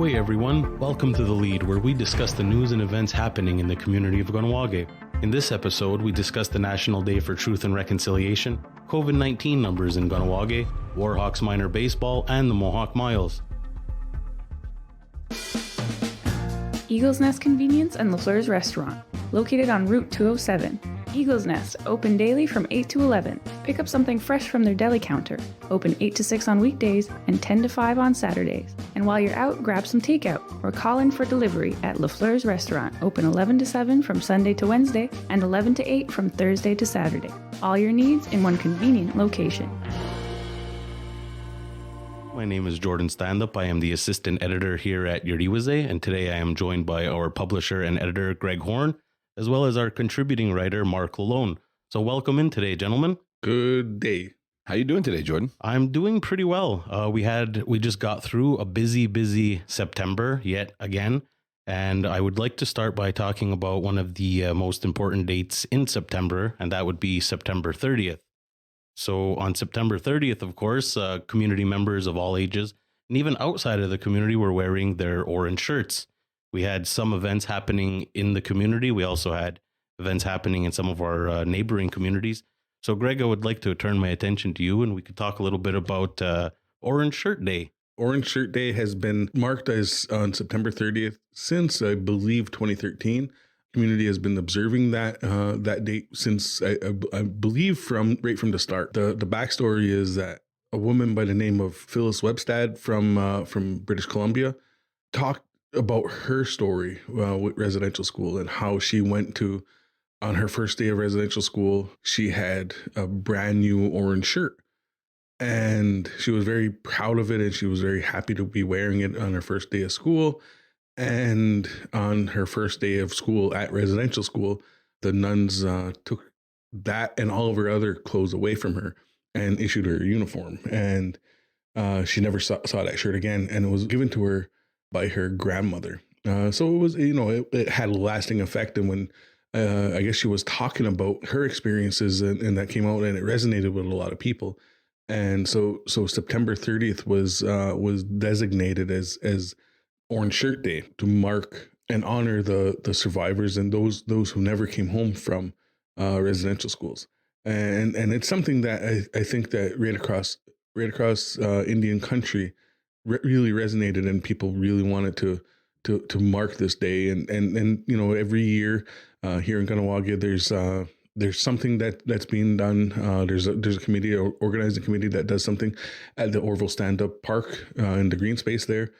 Way everyone, welcome to The Lead, where we discuss the news and events happening in the community of Kahnawake. In this episode, we discuss the National Day for Truth and Reconciliation, COVID-19 numbers in Kahnawake, Warhawks minor baseball, and the Mohawk Miles. Eagle's Nest Convenience and LaFleur's Restaurant, located on Route 207. Eagle's Nest, open daily from 8 to 11. Pick up something fresh from their deli counter. Open 8 to 6 on weekdays and 10 to 5 on Saturdays. And while you're out, grab some takeout or call in for delivery at LaFleur's Restaurant, open 11 to 7 from Sunday to Wednesday and 11 to 8 from Thursday to Saturday. All your needs in one convenient location. My name is Jordan Standup. I am the assistant editor here at Yuriwase, and today I am joined by our publisher and editor, Greg Horn, as well as our contributing writer, Marc Lalonde. So welcome in today, gentlemen. Good day. How you doing today, Jordan? I'm doing pretty well. We just got through a busy September yet again. And I would like to start by talking about one of the most important dates in September, and that would be September 30th. So on September 30th, of course, community members of all ages, and even outside of the community, were wearing their orange shirts. We had some events happening in the community. We also had events happening in some of our neighboring communities. So, Greg, I would like to turn my attention to you, and we could talk a little bit about Orange Shirt Day. Orange Shirt Day has been marked as on September 30th since, I believe, 2013. Community has been observing that date since, I believe, right from the start. The backstory is that a woman by the name of Phyllis Webstad from British Columbia talked about her story with residential school and how she went to, on her first day of residential school, she had a brand new orange shirt. And she was very proud of it, and she was very happy to be wearing it on her first day of school. And on her first day of school at residential school, the nuns took that and all of her other clothes away from her and issued her a uniform. And she never saw that shirt again. And it was given to her by her grandmother. So it was, it had a lasting effect. And when I guess she was talking about her experiences and that came out, and it resonated with a lot of people. And so September 30th was designated as Orange Shirt Day to mark and honor the survivors and those who never came home from residential schools. And it's something that I think that right across Indian country really resonated, and people really wanted to mark this day. And every year here in Kahnawake, there's something that's being done. There's a committee, or organizing committee, that does something at the Orville Stand-Up Park in the green space there.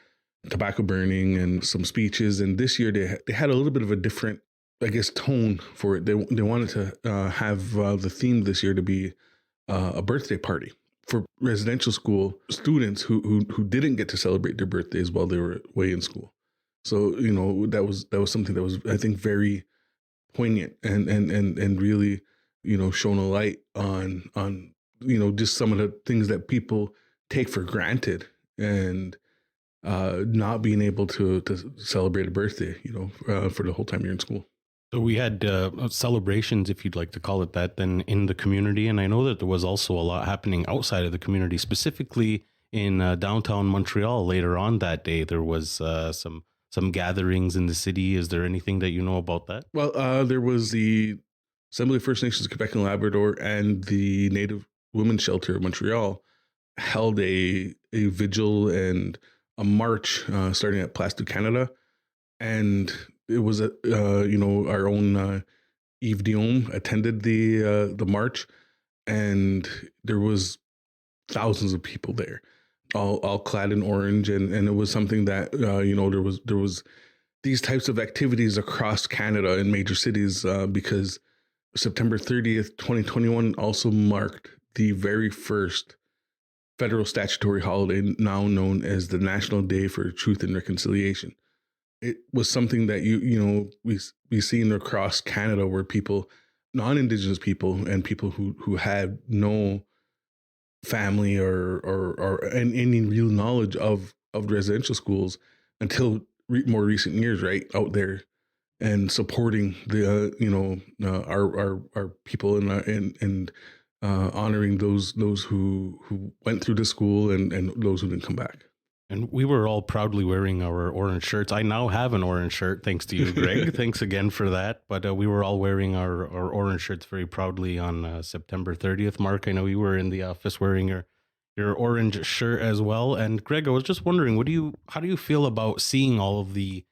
Tobacco burning and some speeches. And this year they had a little bit of a different, I guess, tone for it. They wanted to have the theme this year to be a birthday party for residential school students who didn't get to celebrate their birthdays while they were away in school. So, that was something that was, I think, very poignant and really, shone a light on just some of the things that people take for granted, and not being able to celebrate a birthday, for the whole time you're in school. So we had celebrations, if you'd like to call it that, then in the community. And I know that there was also a lot happening outside of the community, specifically in downtown Montreal. Later on that day, there was some gatherings in the city. Is there anything that you know about that? Well, there was the Assembly of First Nations Quebec and Labrador and the Native Women's Shelter of Montreal held a vigil and a march starting at Place du Canada, and it was our own Yves Dion attended the march, and there was thousands of people there, all clad in orange, and it was something that there was these types of activities across Canada in major cities because September 30th, 2021 also marked the very first federal statutory holiday, now known as the National Day for Truth and Reconciliation. It was something that we seen across Canada, where people, non-Indigenous people, and people who had no family or any real knowledge of residential schools until more recent years, right, out there and supporting the our people and honoring those who went through the school and those who didn't come back. And we were all proudly wearing our orange shirts. I now have an orange shirt, thanks to you, Greg. Thanks again for that. But we were all wearing our orange shirts very proudly on September 30th. Mark, I know you were in the office wearing your orange shirt as well. And Greg, I was just wondering, how do you feel about seeing all of the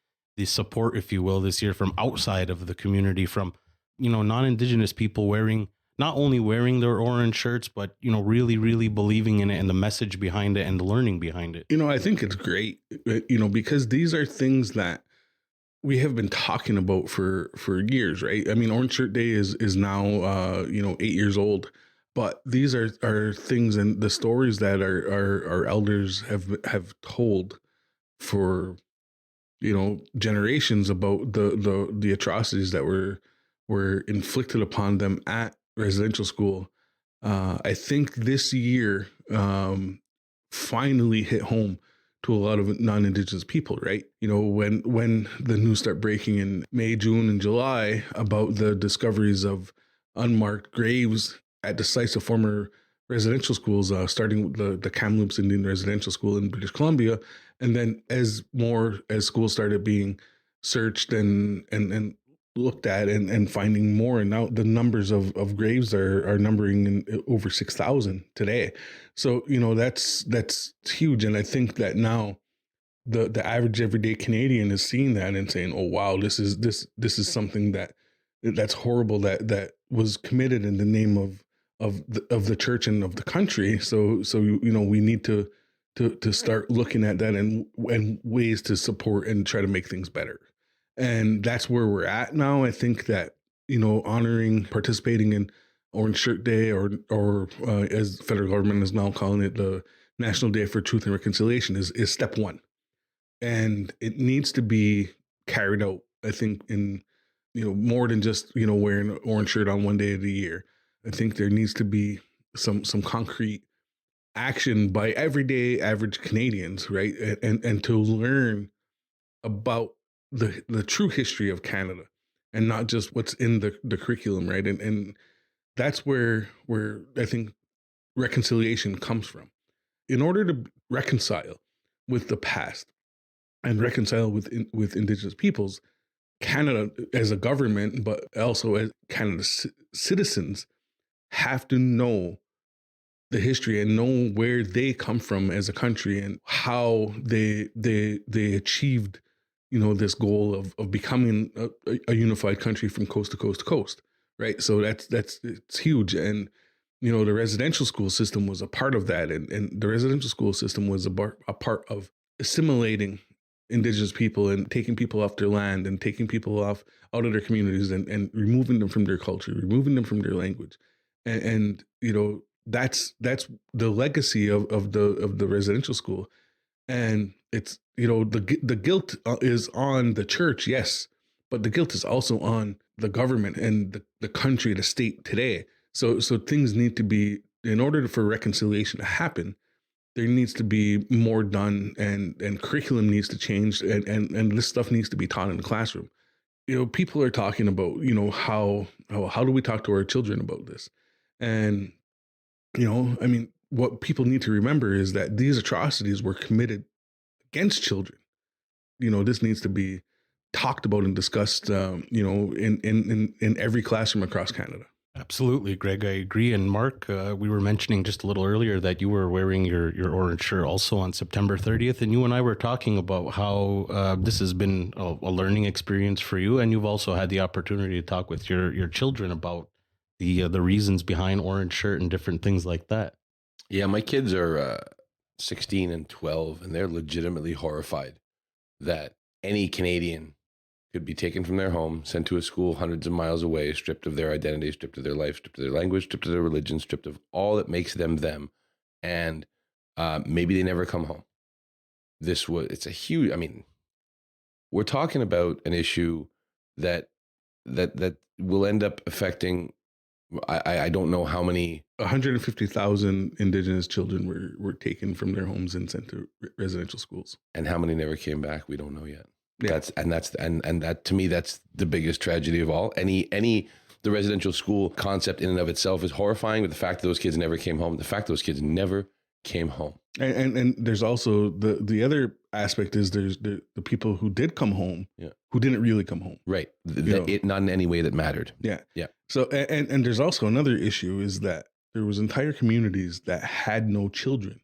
support, if you will, this year from outside of the community, from, non-Indigenous people not only wearing their orange shirts, but, really, really believing in it and the message behind it and the learning behind it? I think it's great, because these are things that we have been talking about for years, right? I mean, Orange Shirt Day is now, 8 years old, but these are things and the stories that our elders have told for, generations about the atrocities that were inflicted upon them at residential school. I think this year finally hit home to a lot of non-Indigenous people, right? When the news start breaking in May, June, and July about the discoveries of unmarked graves at the sites of former residential schools, starting with the Kamloops Indian Residential School in British Columbia, and then as schools started being searched and looked at and finding more, and now the numbers of graves are numbering in over 6,000 today. So that's huge, and I think that now the average everyday Canadian is seeing that and saying, "Oh wow, this is something that's horrible that was committed in the name of the church and of the country." So we need to start looking at that and ways to support and try to make things better. And that's where we're at now. I think that, participating in Orange Shirt Day or as the federal government is now calling it, the National Day for Truth and Reconciliation is step one. And it needs to be carried out, I think, in, more than just, wearing an orange shirt on one day of the year. I think there needs to be some concrete action by everyday average Canadians, right? And to learn about the true history of Canada and not just what's in the curriculum, right? And that's where I think reconciliation comes from. In order to reconcile with the past and reconcile with Indigenous peoples, Canada as a government, but also as Canada's citizens, have to know the history and know where they come from as a country and how they achieved this goal of becoming a unified country from coast to coast to coast, right? So it's huge. And, the residential school system was a part of that. And the residential school system was a part of assimilating Indigenous people and taking people off their land and taking people out of their communities and removing them from their culture, removing them from their language. And that's the legacy of the residential school. And it's, the guilt is on the church, yes, but the guilt is also on the government and the country, the state today. So things need to be, in order for reconciliation to happen, there needs to be more done and curriculum needs to change and this stuff needs to be taught in the classroom. People are talking about, how do we talk to our children about this? And, what people need to remember is that these atrocities were committed against children. This needs to be talked about and discussed, in every classroom across Canada. Absolutely, Greg. I agree. And Mark, we were mentioning just a little earlier that you were wearing your orange shirt also on September 30th. And you and I were talking about how this has been a learning experience for you. And you've also had the opportunity to talk with your children about the reasons behind orange shirt and different things like that. Yeah, my kids are 16 and 12, and they're legitimately horrified that any Canadian could be taken from their home, sent to a school hundreds of miles away, stripped of their identity, stripped of their life, stripped of their language, stripped of their religion, stripped of all that makes them them. And maybe they never come home. It's a huge, we're talking about an issue that will end up affecting, I don't know how many. 150,000 Indigenous children were taken from their homes and sent to residential schools. And how many never came back, we don't know yet. Yeah. That to me, that's the biggest tragedy of all. The residential school concept in and of itself is horrifying, but the fact that those kids never came home, the fact that those kids never came home. And there's also the other aspect is there's the people who did come home, who didn't really come home. Right. It not in any way that mattered. Yeah. Yeah. So, and there's also another issue is that there was entire communities that had no children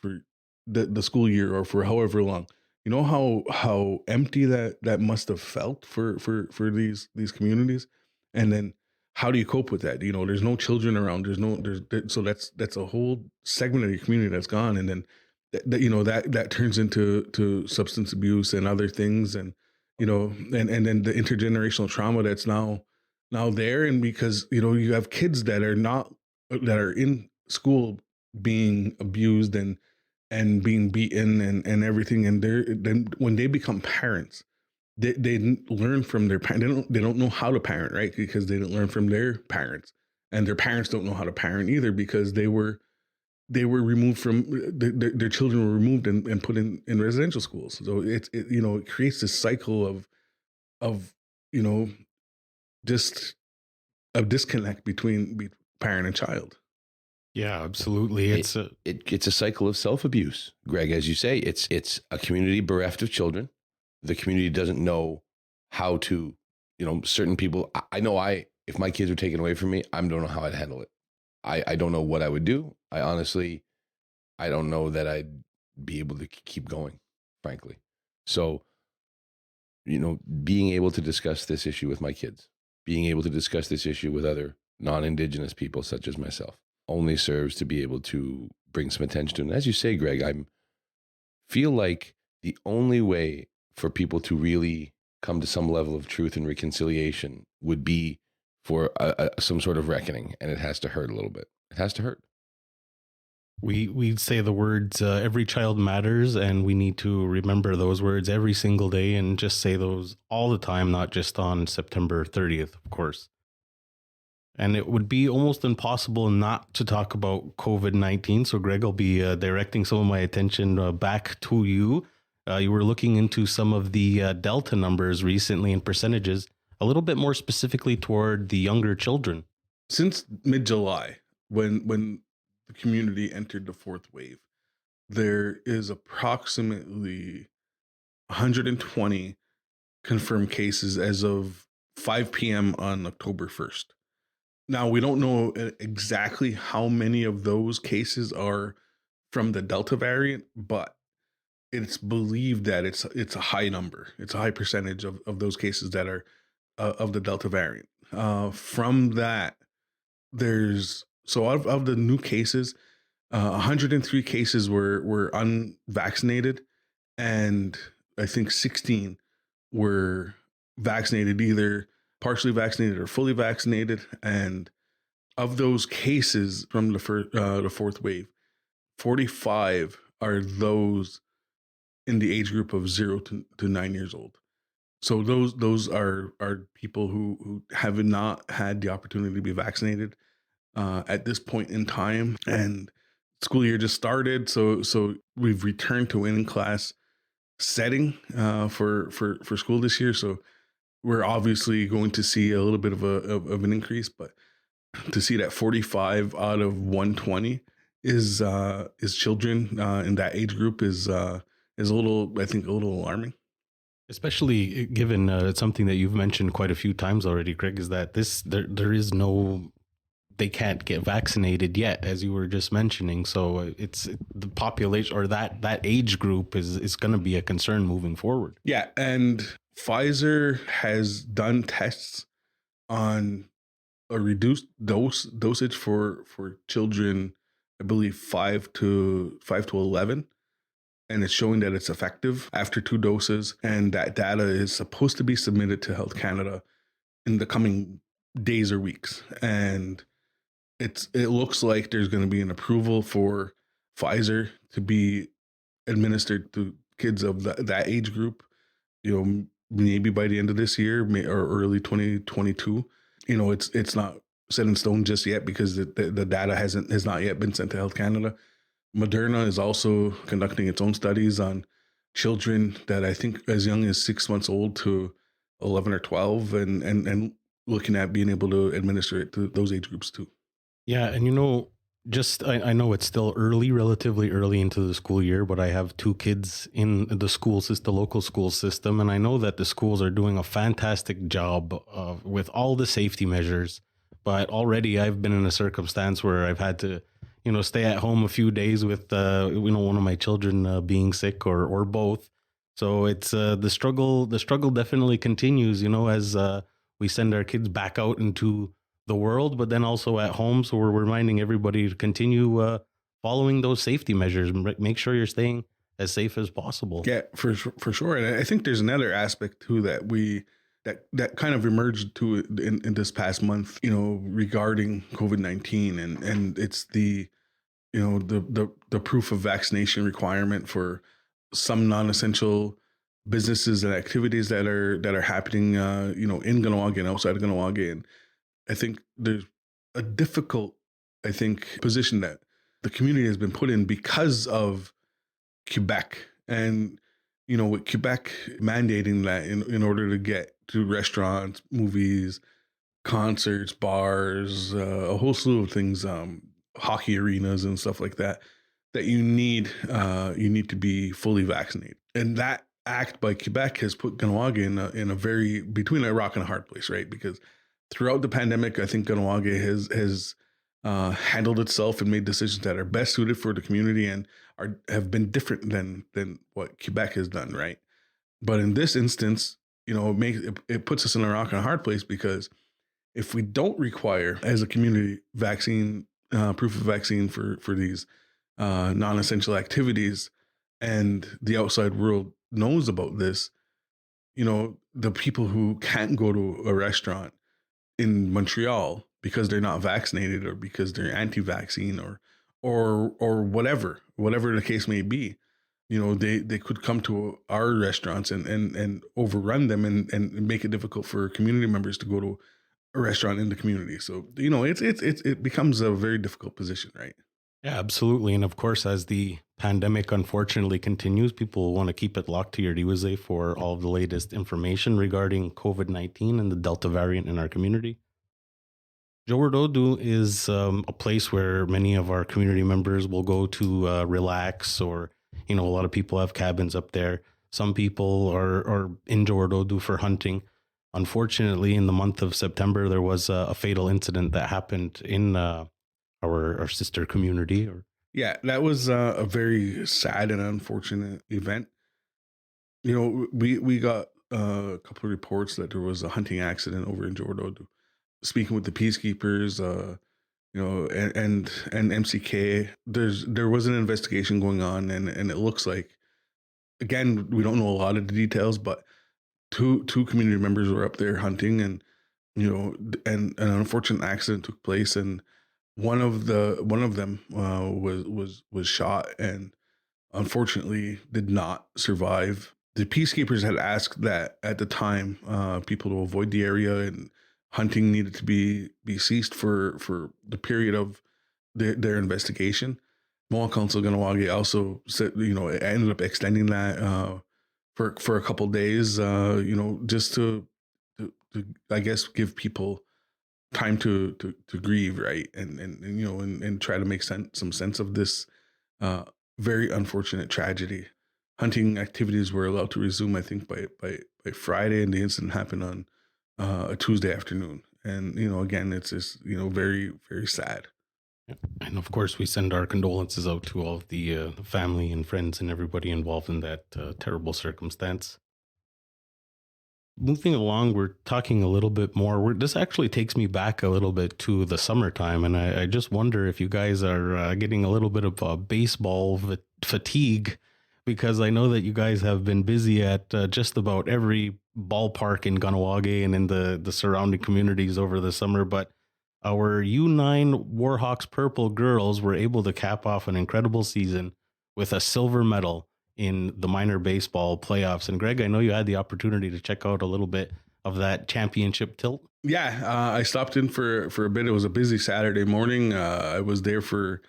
for the school year or for however long. You know how empty that must have felt for these communities, and then how do you cope with that? You know, there's no children around. So that's a whole segment of your community that's gone, and then that turns into substance abuse and other things, and and then the intergenerational trauma that's now there, and because you have kids that are in school being abused and being beaten and everything, and then when they become parents, they didn't learn from their parents. They don't know how to parent, right? Because they didn't learn from their parents, and their parents don't know how to parent either because they were removed from their children were removed and put in residential schools. So it creates this cycle of just a disconnect between parent and child. Yeah, absolutely. It's a cycle of self-abuse, Greg. As you say, it's a community bereft of children. The community doesn't know how to, certain people. I know if my kids were taken away from me, I don't know how I'd handle it. I don't know what I would do. I don't know that I'd be able to keep going, frankly. So, being able to discuss this issue with my kids, being able to discuss this issue with other non-Indigenous people such as myself, only serves to be able to bring some attention to it. And as you say, Greg, I feel like the only way for people to really come to some level of truth and reconciliation would be for some sort of reckoning, and it has to hurt a little bit. It has to hurt. We say the words, every child matters, and we need to remember those words every single day and just say those all the time, not just on September 30th, of course. And it would be almost impossible not to talk about COVID-19. So, Greg, I'll be directing some of my attention back to you. You were looking into some of the Delta numbers recently and percentages, a little bit more specifically toward the younger children. Since mid-July, when the community entered the fourth wave, there is approximately 120 confirmed cases as of 5 p.m. on October 1st. Now, we don't know exactly how many of those cases are from the Delta variant, but it's believed that it's a high number. It's a high percentage of those cases that are of the Delta variant. From that, out of the new cases, 103 cases were unvaccinated, and I think 16 were vaccinated, either partially vaccinated or fully vaccinated. And of those cases from the fourth wave, 45 are those in the age group of 0 to 9 years old. So those are people who have not had the opportunity to be vaccinated at this point in time. And school year just started, so we've returned to an in-class setting for school this year. So we're obviously going to see a little bit of an increase, but to see that 45 out of 120 is children in that age group is a little alarming. Especially given it's something that you've mentioned quite a few times already, Craig, is that there is no, they can't get vaccinated yet, as you were just mentioning. So it's the population or that age group is going to be a concern moving forward. Yeah, and Pfizer has done tests on a reduced dosage for children, I believe 5 to 11. And it's showing that it's effective after 2 doses. And that data is supposed to be submitted to Health Canada in the coming days or weeks. And it looks like there's going to be an approval for Pfizer to be administered to kids of that age group, maybe by the end of this year or early 2022. It's not set in stone just yet because the data has not yet been sent to Health Canada. Moderna is also conducting its own studies on children that I think as young as 6 months old to 11 or 12 and looking at being able to administer it to those age groups too. Yeah. And I know it's still early, relatively early into the school year, but I have two kids in the school system, the local school system, and I know that the schools are doing a fantastic job with all the safety measures. But already I've been in a circumstance where I've had to, stay at home a few days with, one of my children being sick or both. So it's the struggle. The struggle definitely continues, as we send our kids back out into the world, but then also at home. So we're reminding everybody to continue following those safety measures. Make sure you're staying as safe as possible. Yeah, for sure. And I think there's another aspect too that kind of emerged to in this past month, regarding COVID-19, and it's the the proof of vaccination requirement for some non-essential businesses and activities that are happening, in Ganawage and outside of Ganawage. And I think there's a difficult, position that the community has been put in because of Quebec, and with Quebec mandating that in order to get to restaurants, movies, concerts, bars, a whole slew of things, hockey arenas and stuff like that, that you need to be fully vaccinated. And that act by Quebec has put Ganawage in a very, between a rock and a hard place, right? Because throughout the pandemic, I think Ganawage has handled itself and made decisions that are best suited for the community and have been different than what Quebec has done, right? But in this instance, it puts us in a rock and a hard place, because if we don't require as a community vaccine, proof of vaccine for these non-essential activities, and the outside world knows about this, the people who can't go to a restaurant in Montreal because they're not vaccinated, or because they're anti-vaccine, or whatever the case may be, they could come to our restaurants and overrun them and make it difficult for community members to go to a restaurant in the community. So, it becomes a very difficult position, right? Yeah, absolutely. And of course, as the pandemic unfortunately continues, people want to keep it locked to your Diwize for all of the latest information regarding COVID-19 and the Delta variant in our community. Jowardodu is a place where many of our community members will go to relax, or, a lot of people have cabins up there. Some people are in Jowardodu for hunting. Unfortunately, in the month of September, there was a fatal incident that happened in our sister community. Yeah, that was a very sad and unfortunate event. We got a couple of reports that there was a hunting accident over in Jowardodu. Speaking with the peacekeepers, and MCK, there was an investigation going on, and it looks like, again, we don't know a lot of the details, but two community members were up there hunting, and and an unfortunate accident took place, and one of them was shot and unfortunately did not survive. The peacekeepers had asked that at the time people to avoid the area, and hunting needed to be ceased for the period of their investigation. Mall Council Ganawage also said, it ended up extending that for a couple days, just to I guess give people time to grieve, right, and try to make some sense of this very unfortunate tragedy. Hunting activities were allowed to resume, I think, by Friday, and the incident happened on a Tuesday afternoon. And again, it's just very, very sad. And of course, we send our condolences out to all of the family and friends and everybody involved in that terrible circumstance. Moving along, we're talking a little bit more. This actually takes me back a little bit to the summertime, and I just wonder if you guys are getting a little bit of baseball fatigue, because I know that you guys have been busy at just about every ballpark in Ganawage and in the surrounding communities over the summer. But our U9 Warhawks Purple girls were able to cap off an incredible season with a silver medal in the minor baseball playoffs. And Greg, I know you had the opportunity to check out a little bit of that championship tilt. Yeah, I stopped in for a bit. It was a busy Saturday morning. I was there for,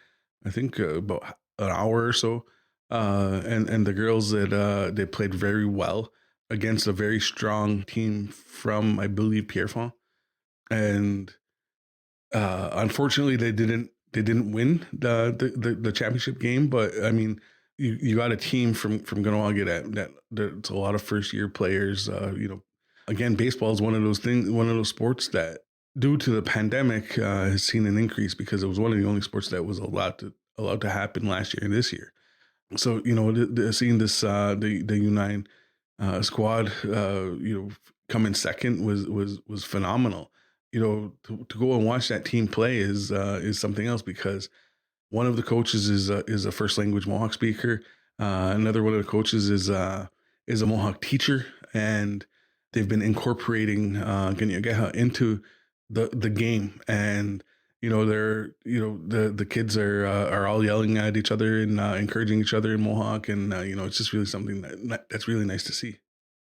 I think, about an hour or so. And the girls they played very well against a very strong team from, I believe, Pierrefonds. And unfortunately, they didn't they didn't win the championship game, but I mean, you got a team from Ganawagi that there's a lot of first year players. Again, baseball is one of those sports that, due to the pandemic, has seen an increase because it was one of the only sports that was allowed to happen last year and this year. So seeing this the U9 squad come in second was phenomenal. To go and watch that team play is something else, because one of the coaches is a first language Mohawk speaker. Another one of the coaches is a Mohawk teacher, and they've been incorporating Ganyageha into the game. And the kids are all yelling at each other and encouraging each other in Mohawk, and it's just really something that's really nice to see.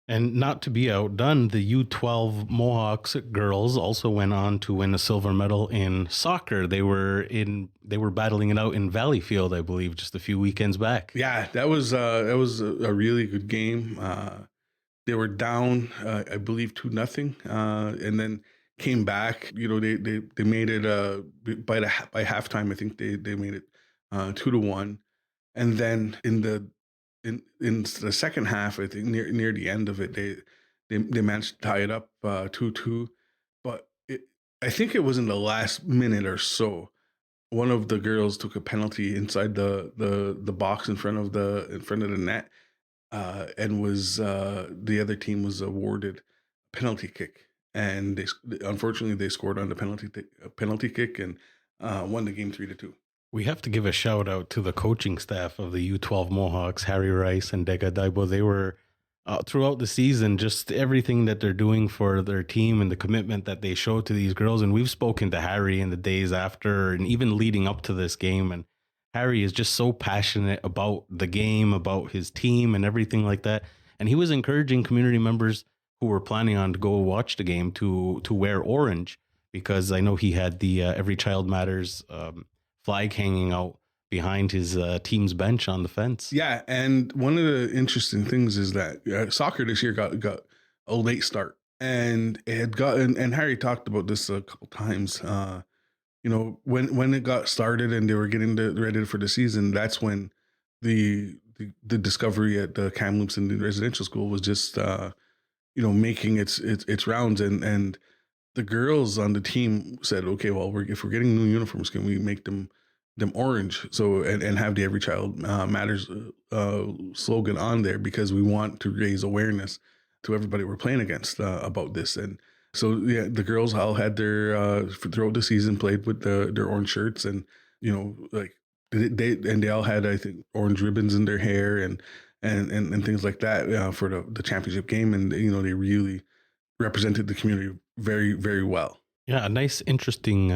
And not to be outdone, the U12 Mohawks girls also went on to win a silver medal in soccer. They were battling it out in Valleyfield, I believe, just a few weekends back. Yeah, that was a really good game. They were down, I believe, 2-0, and then came back. They made it by halftime. I think they made it 2-1, and then in the second half, I think near the end of it, they managed to tie it up 2-2. But I think it was in the last minute or so, one of the girls took a penalty inside the box in front of the net, and was the other team was awarded a penalty kick, and unfortunately they scored on the penalty kick and won the game 3-2. We have to give a shout out to the coaching staff of the U12 Mohawks, Harry Rice and Dega Daibo. They were throughout the season, just everything that they're doing for their team and the commitment that they show to these girls. And we've spoken to Harry in the days after and even leading up to this game. And Harry is just so passionate about the game, about his team and everything like that. And he was encouraging community members who were planning on to go watch the game to wear orange, because I know he had the Every Child Matters flag hanging out behind his team's bench on the fence. Yeah, and one of the interesting things is that soccer this year got a late start, and it had gotten. And Harry talked about this a couple times. When it got started and they were getting ready for the season, that's when the discovery at the Kamloops and the residential school was just making its rounds, and the girls on the team said, okay, well, if we're getting new uniforms, can we make them orange? So and have the Every Child Matters slogan on there, because we want to raise awareness to everybody we're playing against about this. And so yeah, the girls all had their throughout the season played with their orange shirts, and they all had, I think, orange ribbons in their hair and things like that for the championship game, and they really represented the community very, very well. Yeah, a nice, interesting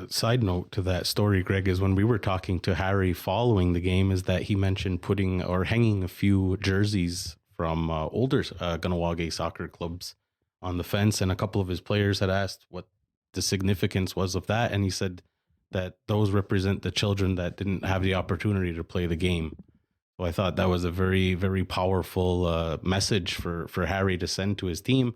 side note to that story, Greg, is when we were talking to Harry following the game, is that he mentioned putting or hanging a few jerseys from older Ganawagi soccer clubs on the fence, and a couple of his players had asked what the significance was of that, and he said that those represent the children that didn't have the opportunity to play the game. So I thought that was a very, very powerful message for Harry to send to his team.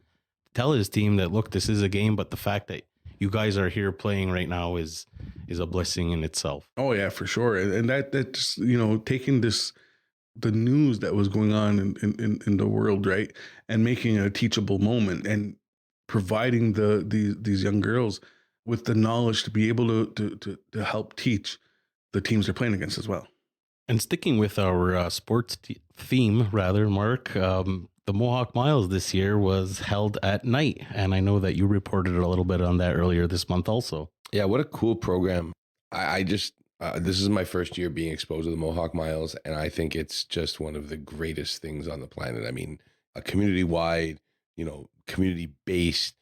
Tell his team that, look, this is a game, but the fact that you guys are here playing right now is a blessing in itself. Oh yeah, for sure. And that just, taking the news that was going on in the world, right, and making a teachable moment and providing these young girls with the knowledge to be able to help teach the teams they're playing against as well. And sticking with our sports theme, rather, Mark, the Mohawk Miles this year was held at night. And I know that you reported a little bit on that earlier this month also. Yeah, what a cool program. I just, this is my first year being exposed to the Mohawk Miles, and I think it's just one of the greatest things on the planet. I mean, a community-wide, community-based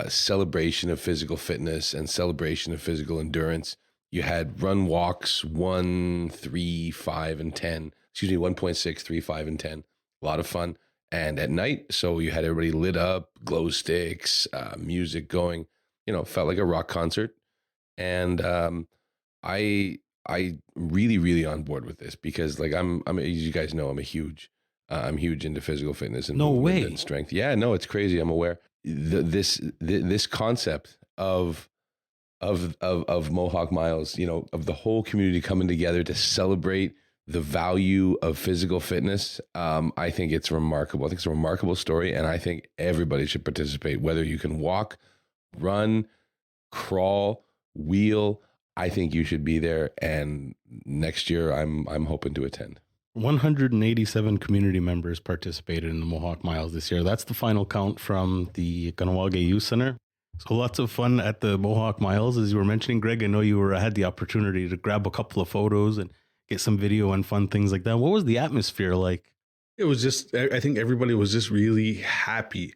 celebration of physical fitness and celebration of physical endurance. You had run walks 1, 3, 5, and 10. 1.6, 3, 5, and 10. A lot of fun. And at night, so you had everybody lit up, glow sticks, music going. Felt like a rock concert. And I really, really on board with this, because I'm as you guys know, I'm huge into physical fitness and movement and strength. Yeah, no, it's crazy. I'm aware. This concept of of Mohawk Miles, of the whole community coming together to celebrate the value of physical fitness. I think it's remarkable. I think it's a remarkable story, and I think everybody should participate, whether you can walk, run, crawl, wheel. I think you should be there, and next year I'm hoping to attend. 187 community members participated in the Mohawk Miles this year. That's the final count from the Kahnawake Youth Center. So lots of fun at the Mohawk Miles, as you were mentioning, Greg. I know you had the opportunity to grab a couple of photos and get some video and fun things like that. What was the atmosphere like? It was just, I think everybody was just really happy.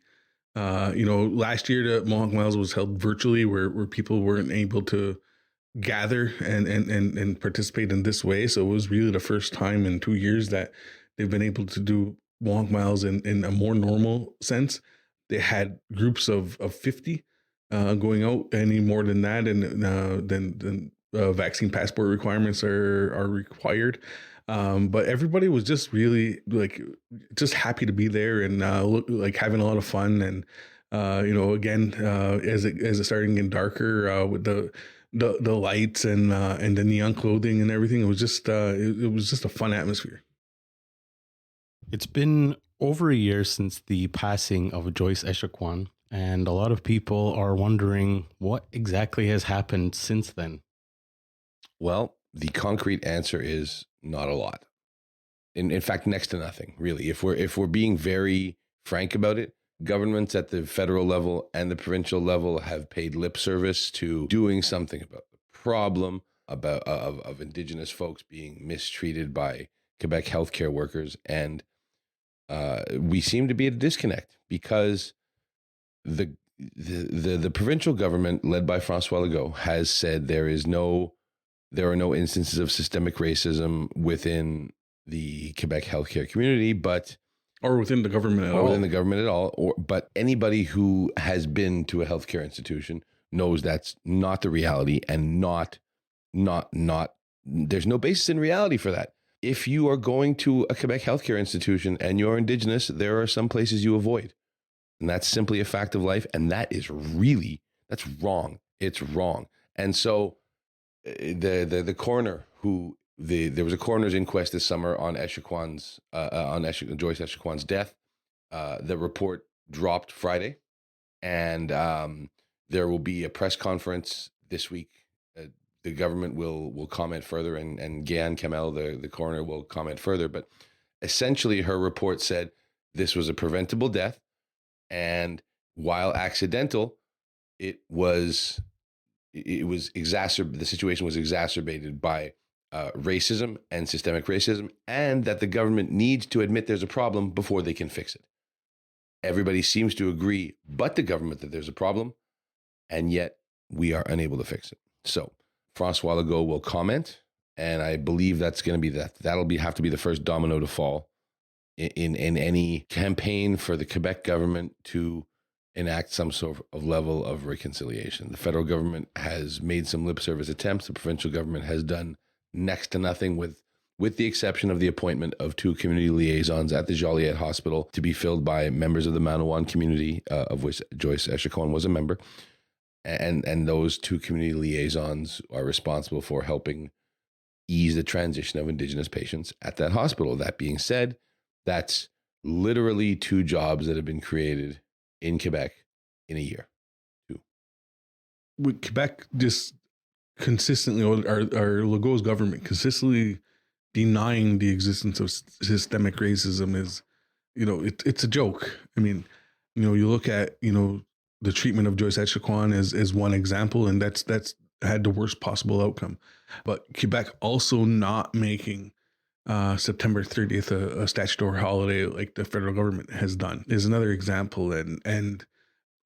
Last year the Mohawk Miles was held virtually where people weren't able to gather and participate in this way. So it was really the first time in 2 years that they've been able to do Mohawk Miles in a more normal sense. They had groups of 50 going out. Any more than that, and then vaccine passport requirements are required. But everybody was just really just happy to be there and having a lot of fun. And again, as it started getting darker with the lights and the neon clothing and everything, it was just a fun atmosphere. It's been over a year since the passing of Joyce Echaquan, and a lot of people are wondering what exactly has happened since then. Well, the concrete answer is not a lot. In fact, next to nothing, really. If we're being very frank about it, governments at the federal level and the provincial level have paid lip service to doing something about the problem of Indigenous folks being mistreated by Quebec healthcare workers, and we seem to be at a disconnect because the provincial government led by François Legault has said there are no instances of systemic racism within the Quebec healthcare community, or within the government at all. But anybody who has been to a healthcare institution knows that's not the reality, and not there's no basis in reality for that. If you are going to a Quebec healthcare institution and you're Indigenous, there are some places you avoid. And that's simply a fact of life. And that's wrong. It's wrong. And so the coroner there was a coroner's inquest this summer on Joyce Echaquan's death. The report dropped Friday, and there will be a press conference this week. The government will comment further, and Gian Kamel, the coroner, will comment further. But essentially, her report said this was a preventable death, and while accidental, the situation was exacerbated by racism and systemic racism, and that the government needs to admit there's a problem before they can fix it. Everybody seems to agree, but the government, that there's a problem, and yet we are unable to fix it. So François Legault will comment, and I believe that's going to be that'll have to be the first domino to fall in any campaign for the Quebec government to enact some sort of level of reconciliation. The federal government has made some lip service attempts. The provincial government has done next to nothing, with the exception of the appointment of 2 community liaisons at the Joliette Hospital to be filled by members of the Manawan community, of which Joyce Echaquan was a member. And those 2 community liaisons are responsible for helping ease the transition of Indigenous patients at that hospital. That being said, that's literally 2 jobs that have been created in Quebec in a year. 2. With Quebec just consistently, our Legault's government consistently denying the existence of systemic racism is, it's a joke. I mean, you look at, the treatment of Joyce Echaquan as one example, and that's had the worst possible outcome. But Quebec also not making September 30th a statutory holiday like the federal government has done is another example. And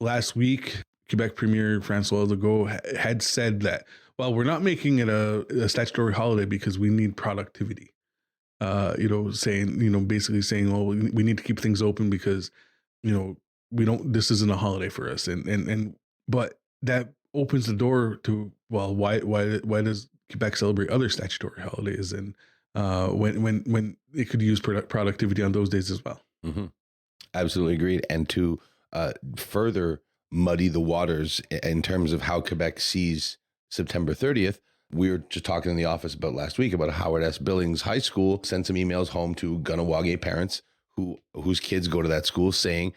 last week, Quebec Premier François Legault had said that, well, we're not making it a statutory holiday because we need productivity. Basically saying, well, we need to keep things open because, this isn't a holiday for us. But that opens the door to, well, why does Quebec celebrate other statutory holidays? And when it could use productivity on those days as well. Mm-hmm. Absolutely agreed. And to further muddy the waters in terms of how Quebec sees September 30th. We were just talking in the office about last week about Howard S. Billings High School sent some emails home to Gunnawage parents whose kids go to that school saying,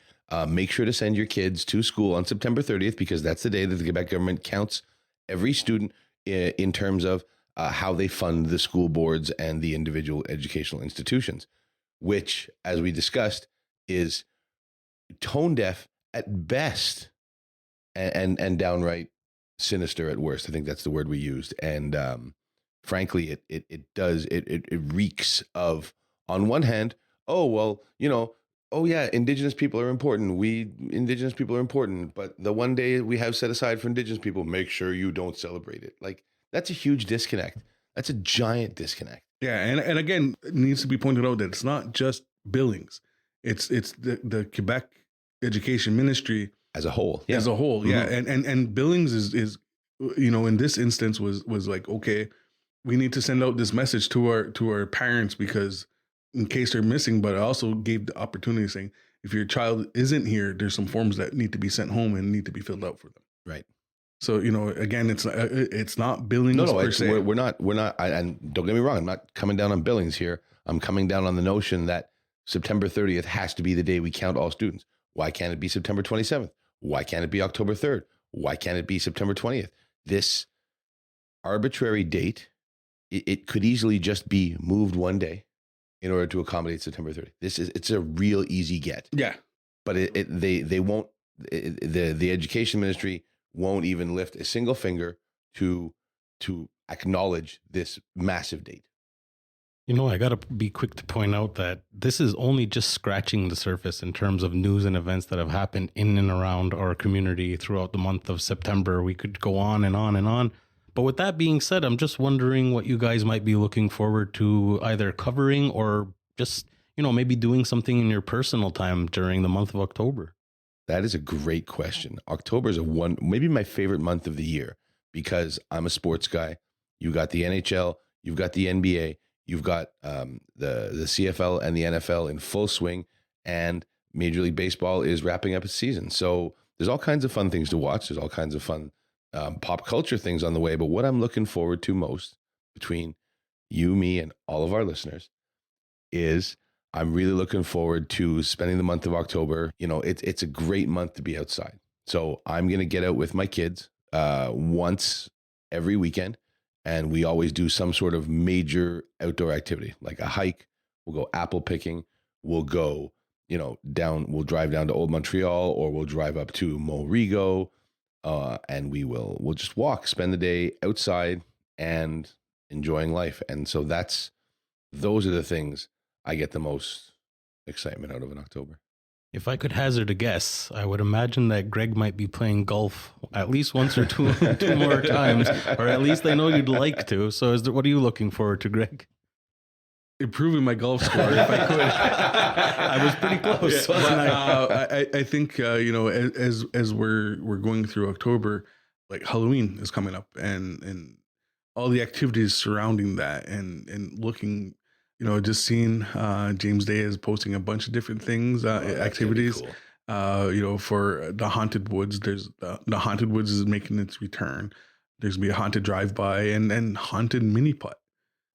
make sure to send your kids to school on September 30th because that's the day that the Quebec government counts every student in terms of how they fund the school boards and the individual educational institutions, which, as we discussed, is tone deaf at best and downright sinister at worst. I think that's the word we used. And frankly, it reeks of, on one hand, oh, well, oh yeah, Indigenous people are important. Indigenous people are important, but the one day we have set aside for Indigenous people, make sure you don't celebrate it. Like, that's a huge disconnect. That's a giant disconnect. Yeah, and again, it needs to be pointed out that it's not just Billings. It's the Quebec Education Ministry as a whole. Yeah. As a whole, yeah. And Billings is in this instance was like, okay, we need to send out this message to our parents because in case they're missing, but I also gave the opportunity saying if your child isn't here, there's some forms that need to be sent home and need to be filled out for them. Right. So, again, it's not Billings per se. We're not, and don't get me wrong, I'm not coming down on Billings here. I'm coming down on the notion that September 30th has to be the day we count all students. Why can't it be September 27th? Why can't it be October 3rd? Why can't it be September 20th? This arbitrary date, it could easily just be moved one day in order to accommodate September 30th. It's a real easy get. Yeah. But they won't, the education ministry won't even lift a single finger to acknowledge this massive date. I got to be quick to point out that this is only just scratching the surface in terms of news and events that have happened in and around our community throughout the month of September. We could go on and on and on. But with that being said, I'm just wondering what you guys might be looking forward to either covering or just, maybe doing something in your personal time during the month of October. That is a great question. October is maybe my favorite month of the year because I'm a sports guy. You got the NHL, you've got the NBA, you've got the CFL and the NFL in full swing, and Major League Baseball is wrapping up its season. So there's all kinds of fun things to watch. There's all kinds of fun pop culture things on the way. But what I'm looking forward to most between you, me, and all of our listeners is I'm really looking forward to spending the month of October. It's a great month to be outside. So I'm going to get out with my kids once every weekend. And we always do some sort of major outdoor activity, like a hike. We'll go apple picking. We'll go, we'll drive down to Old Montreal, or we'll drive up to Montrigo. And we'll just walk, spend the day outside and enjoying life. And so those are the things I get the most excitement out of in October. If I could hazard a guess, I would imagine that Greg might be playing golf at least once or two more times, or at least I know you'd like to. So what are you looking forward to, Greg? Improving my golf score if I could. I was pretty close, wasn't I? I think as we're going through October, like Halloween is coming up, and all the activities surrounding that, and looking, just seeing James Day is posting a bunch of different things, activities. Cool. For the Haunted Woods, there's the Haunted Woods is making its return. There's gonna be a haunted drive-by and haunted mini putt.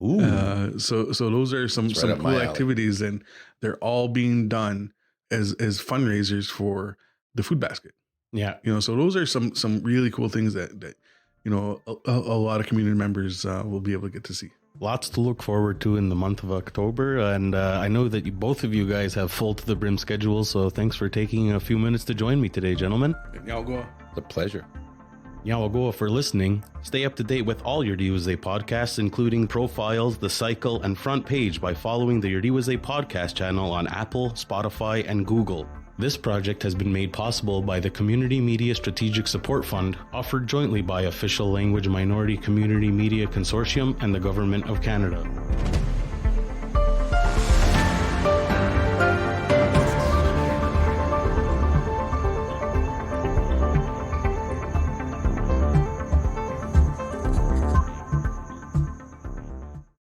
Ooh. So those are some cool activities, and they're all being done as fundraisers for the food basket. Yeah. So those are some really cool things that a lot of community members will be able to get to see. Lots to look forward to in the month of October. And I know that both of you guys have full to the brim schedules. So thanks for taking a few minutes to join me today, gentlemen. It's a pleasure. Yawagoa for listening. Stay up to date with all Your Diwizay podcasts, including Profiles, The Cycle, and Front Page by following the Your Diwizay podcast channel on Apple, Spotify, and Google. This project has been made possible by the Community Media Strategic Support Fund, offered jointly by Official Language Minority Community Media Consortium and the Government of Canada.